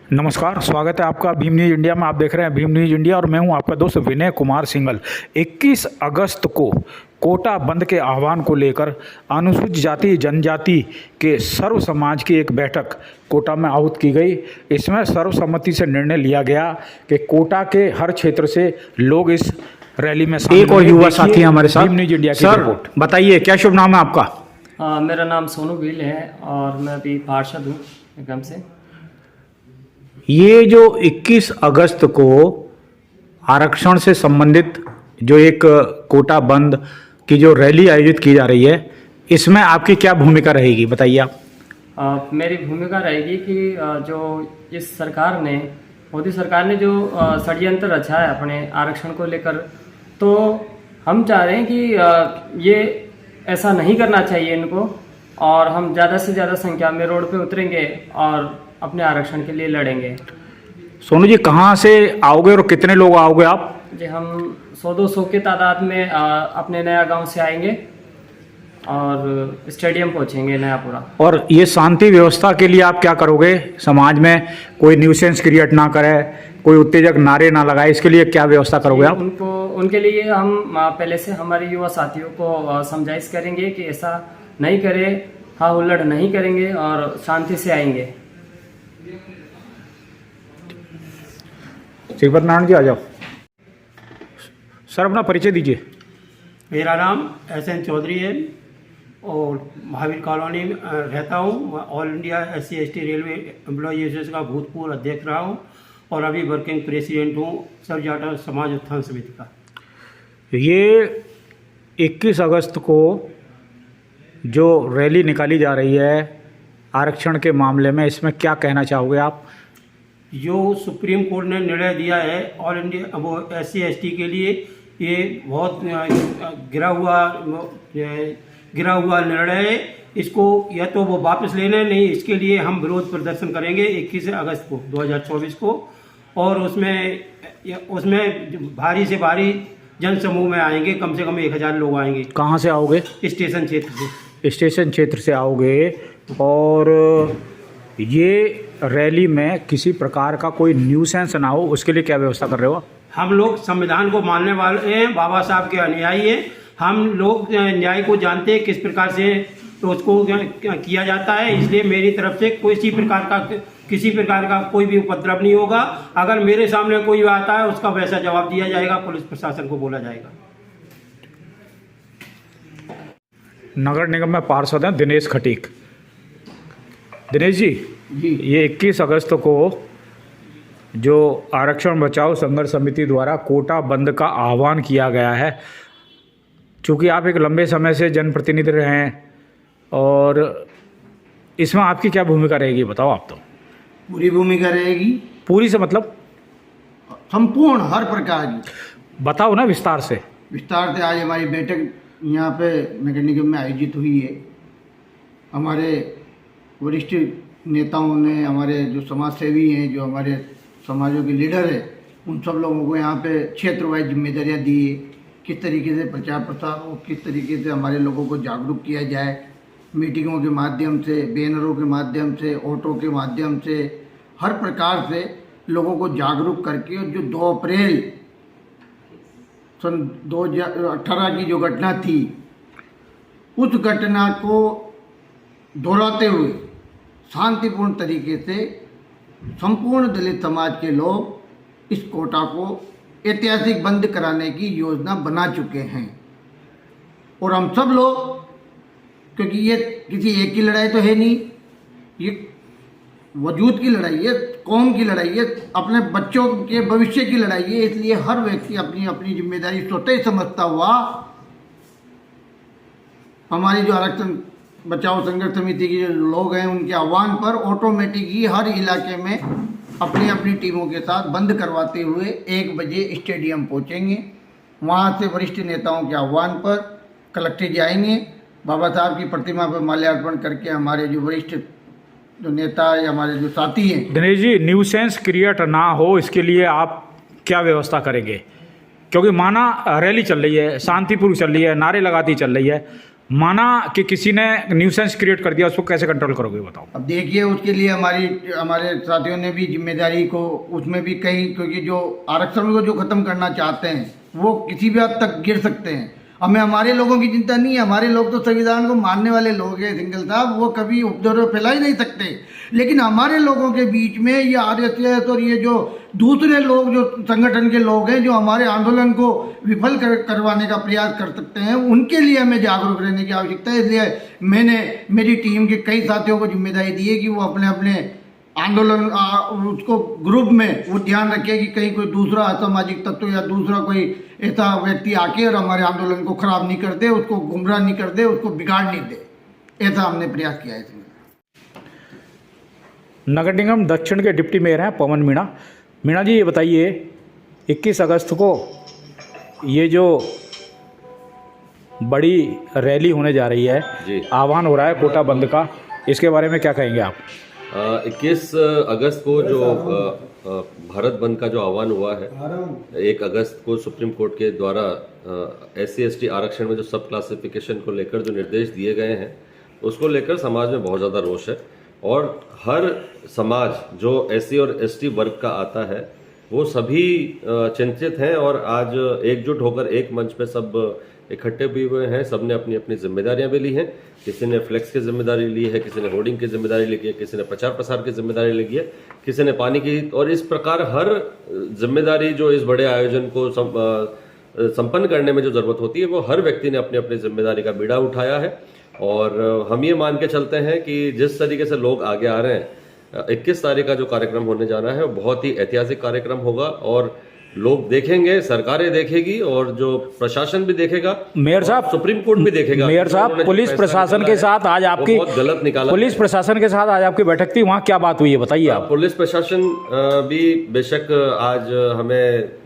नमस्कार, स्वागत है आपका भीम न्यूज़ इंडिया में। आप देख रहे हैं भीम न्यूज़ इंडिया और मैं हूं आपका दोस्त विनय कुमार सिंघल। 21 अगस्त को कोटा बंद के आह्वान को लेकर अनुसूचित जाति जनजाति के सर्व समाज की एक बैठक कोटा में आहूत की गई। इसमें सर्वसम्मति से निर्णय लिया गया कि कोटा के हर क्षेत्र से लोग इस रैली में शामिल एक और युवा साथी हमारे साथ। भीम न्यूज़ इंडिया की सर रिपोर्ट। बताइए, क्या शुभ नाम है आपका? मेरा नाम सोनू गिल है और मैं अभी पार्षद हूँ निगम से। ये जो 21 अगस्त को आरक्षण से संबंधित जो एक कोटा बंद की जो रैली आयोजित की जा रही है, इसमें आपकी क्या भूमिका रहेगी, बताइए आप। मेरी भूमिका रहेगी कि जो इस सरकार ने, मोदी सरकार ने जो षड्यंत्र रचा है अपने आरक्षण को लेकर, तो हम चाह रहे हैं कि ये ऐसा नहीं करना चाहिए इनको, और हम ज़्यादा से ज़्यादा संख्या में रोड पे उतरेंगे और अपने आरक्षण के लिए लड़ेंगे। सोनू जी, कहाँ से आओगे और कितने लोग आओगे आप? जी, हम 100-200 के तादाद में अपने नया गांव से आएंगे और स्टेडियम पहुंचेंगे नयापुरा। और ये शांति व्यवस्था के लिए आप क्या करोगे? समाज में कोई न्यूसेंस क्रिएट ना करे, कोई उत्तेजक नारे ना लगाए, इसके लिए क्या व्यवस्था करोगे आप? उनके लिए हम पहले से हमारे युवा साथियों को समझाइश करेंगे कि ऐसा नहीं करे, हाँ हुल्लड़ नहीं करेंगे और शांति से आएंगे। श्रीपत नारायण जी, आ जाओ। सर, अपना परिचय दीजिए। मेरा नाम SN चौधरी है और महावीर कॉलोनी में रहता हूँ। All India SC/ST railway employ association का भूतपूर्व अध्यक्ष रहा हूँ और अभी वर्किंग प्रेसिडेंट हूँ सब जाटा समाज उत्थान समिति का। ये 21 अगस्त को जो रैली निकाली जा रही है आरक्षण के मामले में, इसमें क्या कहना चाहोगे आप? जो सुप्रीम कोर्ट ने निर्णय दिया है ऑल इंडिया वो SC/ST के लिए, ये बहुत गिरा हुआ निर्णय है। इसको या तो वो वापस लेना नहीं, इसके लिए हम विरोध प्रदर्शन करेंगे 21 अगस्त को 2024 को। और उसमें भारी से भारी जन समूह में आएंगे, कम से कम 1000 लोग आएंगे। कहाँ से आओगे? स्टेशन क्षेत्र से। स्टेशन क्षेत्र से आओगे। और ये रैली में किसी प्रकार का कोई न्यूसेंस ना हो, उसके लिए क्या व्यवस्था कर रहे हो? हम लोग संविधान को मानने वाले हैं, बाबा साहब के अनुयायी हैं। हम लोग न्याय को जानते हैं किस प्रकार से तो उसको किया जाता है, इसलिए मेरी तरफ से किसी प्रकार का कोई भी उपद्रव नहीं होगा। अगर मेरे सामने कोई आता है उसका वैसा जवाब दिया जाएगा, पुलिस प्रशासन को बोला जाएगा। नगर निगम में पार्षद हैं दिनेश खटीक। दिनेश जी, ये 21 अगस्त को जो आरक्षण बचाओ संघर्ष समिति द्वारा कोटा बंद का आह्वान किया गया है, चूँकि आप एक लंबे समय से जनप्रतिनिधि रहे हैं, और इसमें आपकी क्या भूमिका रहेगी, बताओ आप। तो पूरी भूमिका रहेगी। पूरी से मतलब? संपूर्ण हर प्रकार की। बताओ ना विस्तार से। विस्तार से आज हमारी बैठक यहाँ पे नगर निगम में आयोजित हुई है। हमारे वरिष्ठ नेताओं ने, हमारे जो समाज सेवी हैं, जो हमारे समाजों के लीडर हैं, उन सब लोगों को यहाँ पे क्षेत्र वाइज जिम्मेदारियाँ दी है। किस तरीके से प्रचार प्रसार हो, किस तरीके से हमारे लोगों को जागरूक किया जाए, मीटिंगों के माध्यम से, बैनरों के माध्यम से, ऑटो के माध्यम से, हर प्रकार से लोगों को जागरूक करके। और जो 2 अप्रैल सन 2018 की जो घटना थी, उस घटना को दोहराते हुए शांतिपूर्ण तरीके से संपूर्ण दलित समाज के लोग इस कोटा को ऐतिहासिक बंद कराने की योजना बना चुके हैं। और हम सब लोग, क्योंकि ये किसी एक की लड़ाई तो है नहीं, ये वजूद की लड़ाई है, कौम की लड़ाई है, अपने बच्चों के भविष्य की लड़ाई है, इसलिए हर व्यक्ति अपनी अपनी जिम्मेदारी स्वतः ही समझता हुआ हमारी जो आरक्षण बचाओ संघर्ष समिति के जो लोग हैं, उनके आह्वान पर ऑटोमेटिक ही हर इलाके में अपनी अपनी टीमों के साथ बंद करवाते हुए 1 बजे स्टेडियम पहुंचेंगे। वहां से वरिष्ठ नेताओं के आह्वान पर कलेक्टर जाएंगे, बाबा साहब की प्रतिमा पर माल्यार्पण करके हमारे जो वरिष्ठ जो नेता है, हमारे जो साथी हैं। दिनेश जी, न्यूसेंस क्रिएट ना हो, इसके लिए आप क्या व्यवस्था करेंगे? क्योंकि माना रैली चल रही है, शांतिपूर्वक चल रही है, नारे लगाती चल रही है, माना कि किसी ने न्यूसेंस क्रिएट कर दिया, उसको कैसे कंट्रोल करोगे बताओ? अब देखिए, उसके लिए हमारे साथियों ने भी जिम्मेदारी को उसमें भी कई, क्योंकि जो आरक्षण को जो खत्म करना चाहते हैं वो किसी भी हद तक गिर सकते हैं। हमें हमारे लोगों की चिंता नहीं है, हमारे लोग तो संविधान को मानने वाले लोग हैं सिंघल साहब, वो कभी उपद्रव फैला ही नहीं सकते। लेकिन हमारे लोगों के बीच में ये RSS और ये जो दूसरे लोग जो संगठन के लोग हैं जो हमारे आंदोलन को विफल करवाने का प्रयास कर सकते हैं, उनके लिए हमें जागरूक रहने की आवश्यकता है। इसलिए मैंने मेरी टीम के कई साथियों को जिम्मेदारी दी है कि वो अपने अपने आंदोलन उसको ग्रुप में वो ध्यान रखे कि कहीं कोई दूसरा असामाजिक तत्व या दूसरा कोई ऐसा व्यक्ति आके और हमारे आंदोलन को खराब नहीं कर दे, उसको गुमराह नहीं कर दे, उसको बिगाड़ नहीं दे। ऐसा हमने प्रयास किया है इसमें। नगर निगम दक्षिण के डिप्टी मेयर हैं पवन मीणा। मीणा जी, ये बताइए 21 अगस्त को ये जो बड़ी रैली होने जा रही है, जी, आह्वान हो रहा है कोटा बंद का, इसके बारे में क्या कहेंगे आप? 21 अगस्त को जो भारत बंद का जो आह्वान हुआ है, 1 अगस्त को सुप्रीम कोर्ट के द्वारा SC/ST आरक्षण में जो सब क्लासिफिकेशन को लेकर जो निर्देश दिए गए हैं, उसको लेकर समाज में बहुत ज़्यादा रोष है। और हर समाज जो SC और ST वर्ग का आता है वो सभी चिंतित हैं और आज एकजुट होकर एक मंच पे सब इकट्ठे भी हुए हैं। सबने अपनी अपनी जिम्मेदारियां भी ली हैं। किसी ने फ्लेक्स की जिम्मेदारी ली है, किसी ने होर्डिंग की जिम्मेदारी ली है, किसी ने प्रचार प्रसार की जिम्मेदारी ली है, किसी ने पानी की। और इस प्रकार हर जिम्मेदारी जो इस बड़े आयोजन को संपन्न करने में जो जरूरत होती है, वो हर व्यक्ति ने अपनी अपनी जिम्मेदारी का बीड़ा उठाया है। और हम ये मान के चलते हैं कि जिस तरीके से लोग आगे आ रहे हैं, 21 तारीख का जो कार्यक्रम होने जा रहा है वो बहुत ही ऐतिहासिक कार्यक्रम होगा और लोग देखेंगे, सरकारें देखेगी और जो प्रशासन भी देखेगा, मेयर साहब, सुप्रीम कोर्ट भी देखेगा। मेयर साहब, पुलिस प्रशासन के साथ आज आपकी बहुत गलत निकाला। पुलिस प्रशासन के साथ आज आपकी बैठक थी, वहाँ क्या बात हुई है बताइए आप? पुलिस प्रशासन भी बेशक आज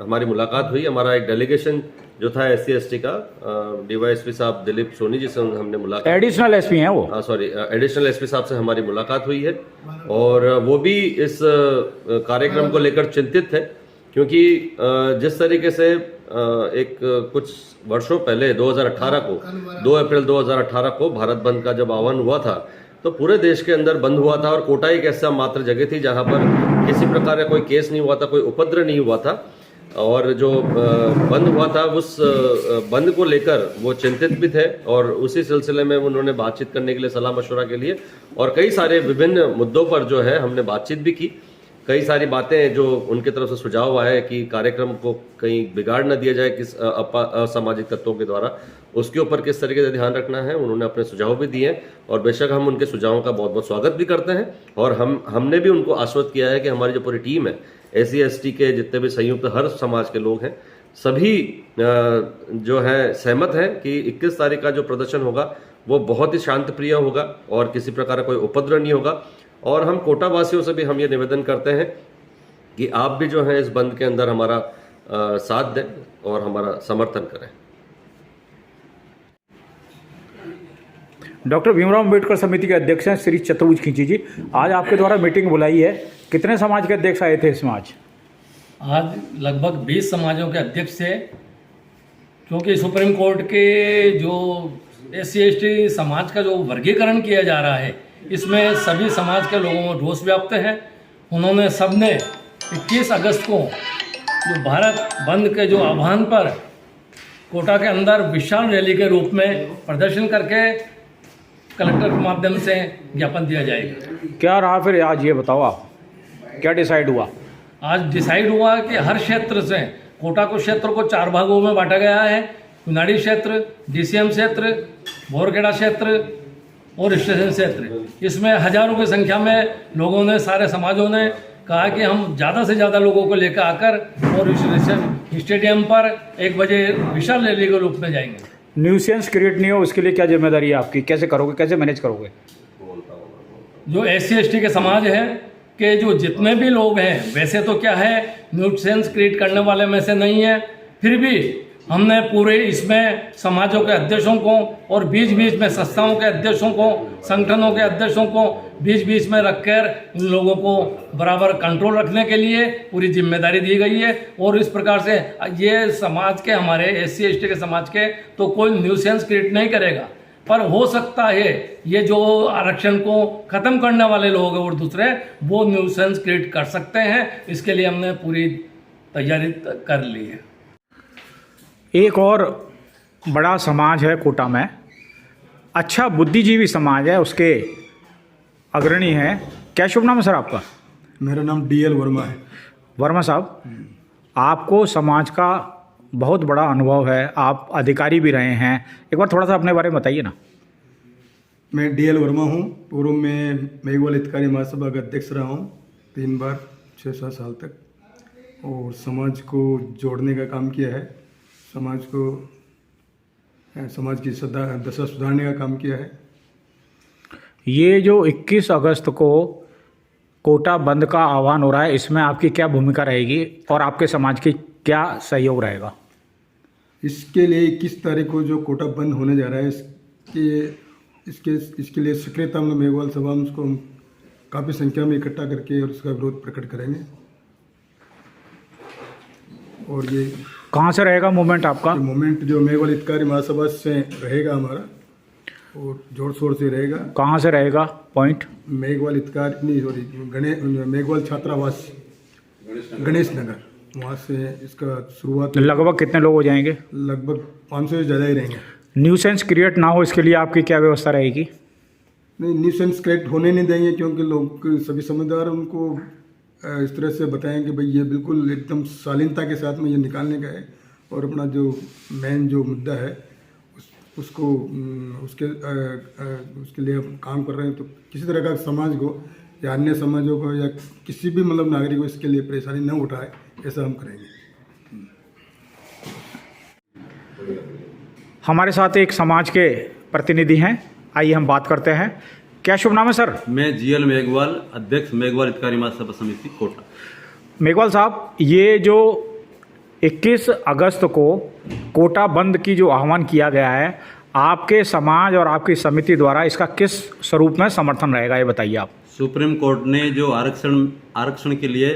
हमारी मुलाकात हुई। हमारा एक डेलीगेशन जो था SC/ST का, DYSP साहब दिलीप सोनी जी से हमने मुलाकात, एडिशनल SP हैं वो, सॉरी एडिशनल SP साहब से हमारी मुलाकात हुई है। और वो भी इस कार्यक्रम को लेकर चिंतित थे, क्योंकि जिस तरीके से एक कुछ वर्षों पहले 2018 को 2 अप्रैल 2018 को भारत बंद का जब आह्वान हुआ था, तो पूरे देश के अंदर बंद हुआ था और कोटा एक ऐसा मात्र जगह थी जहां पर किसी प्रकार का कोई केस नहीं हुआ था, कोई उपद्रव नहीं हुआ था। और जो बंद हुआ था, उस बंद को लेकर वो चिंतित भी थे और उसी सिलसिले में उन्होंने बातचीत करने के लिए सलाह मशवरा के लिए और कई सारे विभिन्न मुद्दों पर जो है हमने बातचीत भी की। कई सारी बातें जो उनके तरफ से सुझाव आए कि कार्यक्रम को कहीं बिगाड़ न दिया जाए किस असामाजिक तत्वों के द्वारा, उसके ऊपर किस तरीके से ध्यान रखना है, उन्होंने अपने सुझाव भी दिए। और बेशक हम उनके सुझावों का बहुत बहुत स्वागत भी करते हैं। और हमने भी उनको आश्वस्त किया है कि हमारी जो पूरी टीम है, SC/ST के जितने भी संयुक्त हर समाज के लोग हैं, सभी जो है सहमत हैं कि 21 तारीख का जो प्रदर्शन होगा वो बहुत ही शांत प्रिय होगा और किसी प्रकार का कोई उपद्रव नहीं होगा। और हम कोटा वासियों से भी हम ये निवेदन करते हैं कि आप भी जो है इस बंद के अंदर हमारा साथ दें और हमारा समर्थन करें। डॉक्टर भीमराव अम्बेडकर समिति के अध्यक्ष हैं श्री चतुर्भुज खींची जी, आज आपके द्वारा मीटिंग बुलाई है, कितने समाज के अध्यक्ष आए थे इसमें आज? आज लगभग 20 समाजों के अध्यक्ष थे, क्योंकि सुप्रीम कोर्ट के जो SC/ST समाज का जो वर्गीकरण किया जा रहा है, इसमें सभी समाज के लोगों में रोष व्याप्त है। उन्होंने सबने 21 अगस्त को जो भारत बंद के जो आह्वान पर कोटा के अंदर विशाल रैली के रूप में प्रदर्शन करके कलेक्टर के माध्यम से ज्ञापन दिया जाएगा। क्या रहा फिर आज, ये बताओ आप, क्या डिसाइड हुआ? आज डिसाइड हुआ कि हर क्षेत्र से कोटा को क्षेत्र को 4 भागों में बांटा गया है। चुनाड़ी क्षेत्र, DCM क्षेत्र, भोरखेड़ा क्षेत्र और स्टेशन क्षेत्र। इसमें हजारों की संख्या में लोगों ने, सारे समाजों ने कहा कि हम ज़्यादा से ज़्यादा लोगों को लेकर आकर और इस स्टेडियम पर 1 बजे विशाल रैली के रूप में जाएंगे। न्यूसेंस क्रिएट नहीं हो, उसके लिए क्या जिम्मेदारी है आपकी? कैसे करोगे, कैसे मैनेज करोगे? जो SC/ST के समाज है के जो जितने भी लोग हैं, वैसे तो क्या है, न्यूसेंस क्रिएट करने वाले में से नहीं है, फिर भी हमने पूरे इसमें समाजों के अध्यक्षों को और बीच बीच में संस्थाओं के अध्यक्षों को, संगठनों के अध्यक्षों को बीच बीच में रखकर इन लोगों को बराबर कंट्रोल रखने के लिए पूरी जिम्मेदारी दी गई है। और इस प्रकार से ये समाज के, हमारे SC/ST के समाज के तो कोई न्यूसेंस क्रिएट नहीं करेगा। पर हो सकता है ये जो आरक्षण को खत्म करने वाले लोग हैं और दूसरे वो न्यूसेंस क्रिएट कर सकते हैं। इसके लिए हमने पूरी तैयारी कर ली है। एक और बड़ा समाज है कोटा में, अच्छा बुद्धिजीवी समाज है, उसके अग्रणी हैं। क्या शुभ नाम है सर आपका? मेरा नाम DL वर्मा है। वर्मा साहब, आपको समाज का बहुत बड़ा अनुभव है, आप अधिकारी भी रहे हैं, एक बार थोड़ा सा अपने बारे में बताइए ना। मैं DL वर्मा हूँ। पूर्व में मेघवाल हितकारी महासभा का अध्यक्ष रहा हूँ 3 बार 6-7 साल तक, और समाज को जोड़ने का काम किया है, समाज की दशा सुधारने का काम किया है। ये जो 21 अगस्त को कोटा बंद का आह्वान हो रहा है, इसमें आपकी क्या भूमिका रहेगी और आपके समाज की क्या सहयोग रहेगा? इसके लिए 21 तारीख को जो कोटा बंद होने जा रहा है, इसके लिए सक्रियता में मेघवाल सभा को हम काफ़ी संख्या में इकट्ठा करके और उसका विरोध प्रकट करेंगे। और ये कहाँ से रहेगा मूवमेंट आपका? मूवमेंट जो मेघवाल हितकारी महासभा से रहेगा हमारा, और जोर शोर से रहेगा। कहाँ से रहेगा पॉइंट? मेघवाल हितकारी नहीं, सॉरी, मेघवाल छात्रावास गणेश नगर, वहाँ से इसका शुरुआत। लगभग कितने लोग हो जाएंगे? लगभग 500 से ज़्यादा ही रहेंगे। न्यूसेंस क्रिएट ना हो इसके लिए आपकी क्या व्यवस्था रहेगी? नहीं, न्यूसेंस क्रिएट होने नहीं देंगे, क्योंकि लोग सभी समझदार उनको इस तरह से बताएं कि भाई ये बिल्कुल एकदम शालीनता के साथ में ये निकालने का है, और अपना जो मेन जो मुद्दा है उसके लिए हम काम कर रहे हैं। तो किसी तरह का समाज को या अन्य समाजों को या किसी भी मतलब नागरिक को इसके लिए परेशानी न उठाए, ऐसा हम करेंगे। हमारे साथ एक समाज के प्रतिनिधि हैं, आइए हम बात करते हैं। क्या शुभ नाम है सर? मैं GL मेघवाल, अध्यक्ष मेघवाल हितकारी महासभा समिति कोटा। मेघवाल साहब, ये जो 21 अगस्त को कोटा बंद की जो आह्वान किया गया है, आपके समाज और आपकी समिति द्वारा इसका किस स्वरूप में समर्थन रहेगा, ये बताइए आप। सुप्रीम कोर्ट ने जो आरक्षण के लिए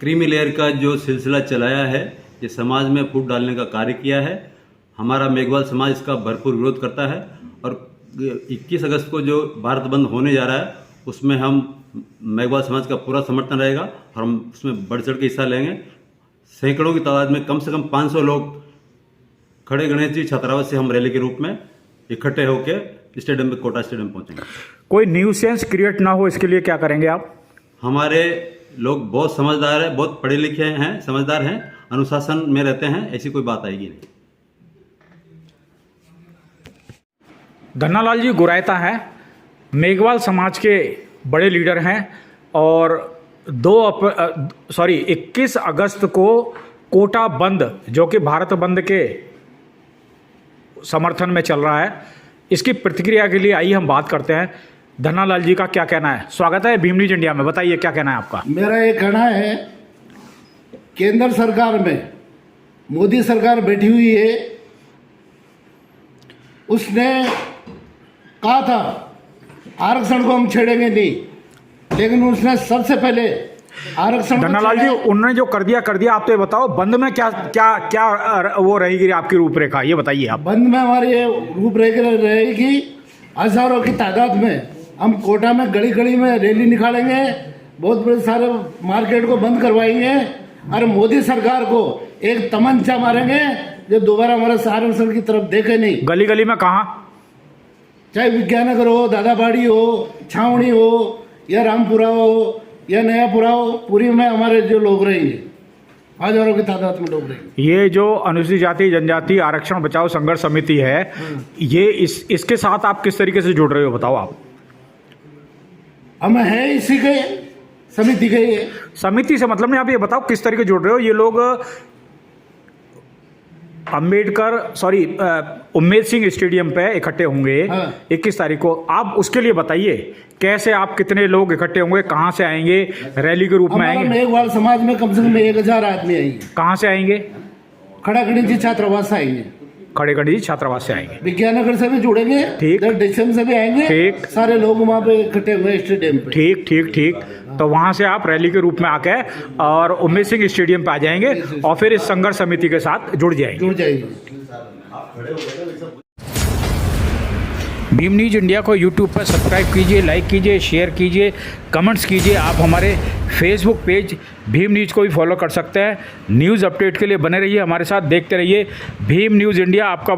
क्रीमी लेयर का जो सिलसिला चलाया है, ये समाज में फूट डालने का कार्य किया है। हमारा मेघवाल समाज इसका भरपूर विरोध करता है, और 21 अगस्त को जो भारत बंद होने जा रहा है उसमें हम मेघवाल समाज का पूरा समर्थन रहेगा, और हम उसमें बढ़ चढ़ के हिस्सा लेंगे। सैकड़ों की तादाद में कम से कम 500 लोग खड़े गणेश जी छात्रावास से हम रैली के रूप में इकट्ठे होकर स्टेडियम पे, कोटा स्टेडियम पहुंचेंगे। कोई न्यूसेंस क्रिएट ना हो इसके लिए क्या करेंगे आप? हमारे लोग बहुत समझदार हैं, बहुत पढ़े लिखे हैं, समझदार हैं, अनुशासन में रहते हैं, ऐसी कोई बात आएगी नहीं। धन्नालाल जी गुरायता हैं, मेघवाल समाज के बड़े लीडर हैं, और 21 अगस्त को कोटा बंद जो कि भारत बंद के समर्थन में चल रहा है, इसकी प्रतिक्रिया के लिए आइए हम बात करते हैं। धन्नालाल जी का क्या कहना है? स्वागत है भीम न्यूज इंडिया में, बताइए क्या कहना है आपका। मेरा ये कहना है, केंद्र सरकार में मोदी सरकार बैठी हुई है, उसने कहा था आरक्षण को हम छेड़ेंगे नहीं, लेकिन उसने सबसे पहले आरक्षण। धन्नालाल जी, उन्होंने जो कर दिया, आप तो ये बताओ बंद में क्या क्या क्या वो रहेगी आपकी रूपरेखा, ये बताइए आप। बंद में हमारी ये रूपरेखा रहेगी, हजारों की तादाद में हम कोटा में गली गली में रैली निकालेंगे, बहुत बड़े सारे मार्केट को बंद करवाएंगे, और मोदी सरकार को एक तमंचा मारेंगे जो दोबारा हमारे आरक्षण की तरफ देखे नहीं। गली गली में कहाँ? चाहे विज्ञाननगर हो, दादाबाड़ी हो, छावनी हो, या रामपुरा हो, या नयापुरा हो, पूरी में हमारे जो लोग रहेंगे, हजारों की तादाद में लोग रहेंगे। ये जो अनुसूचित जाति जनजाति आरक्षण बचाओ संघर्ष समिति है, ये इसके साथ आप किस तरीके से जुड़ रहे हो, बताओ आप। हम हैं इसी के समिति के। ये समिति से मतलब नहीं, आप ये बताओ किस तरीके जुड़ रहे हो। ये लोग उम्मेद सिंह स्टेडियम पे इकट्ठे होंगे 21 तारीख को, आप उसके लिए बताइए कैसे, आप कितने लोग इकट्ठे होंगे, कहाँ से आएंगे, रैली के रूप में आएंगे? मेघवाल समाज में कम से कम 1000 आदमी आएंगे। कहाँ से आएंगे? खड़ा गणेश जी छात्रावास से आएंगे, खड़े गणेश जी छात्रावास से आएंगे, विज्ञाननगर से भी जुड़ेंगे, ठीक, डिस्टेंस से भी आएंगे, ठीक, सारे लोग वहाँ पे इकट्ठे हुए स्टेडियम पे। ठीक ठीक ठीक। तो वहाँ से आप रैली के रूप में आके और उम्मेद सिंह स्टेडियम पे आ जाएंगे, और फिर इस संघर्ष समिति के साथ जुड़ जाएंगे। भीम न्यूज़ इंडिया को यूट्यूब पर सब्सक्राइब कीजिए, लाइक कीजिए, शेयर कीजिए, कमेंट्स कीजिए। आप हमारे फेसबुक पेज भीम न्यूज़ को भी फॉलो कर सकते हैं। न्यूज़ अपडेट के लिए बने रहिए हमारे साथ, देखते रहिए भीम न्यूज़ इंडिया। आपका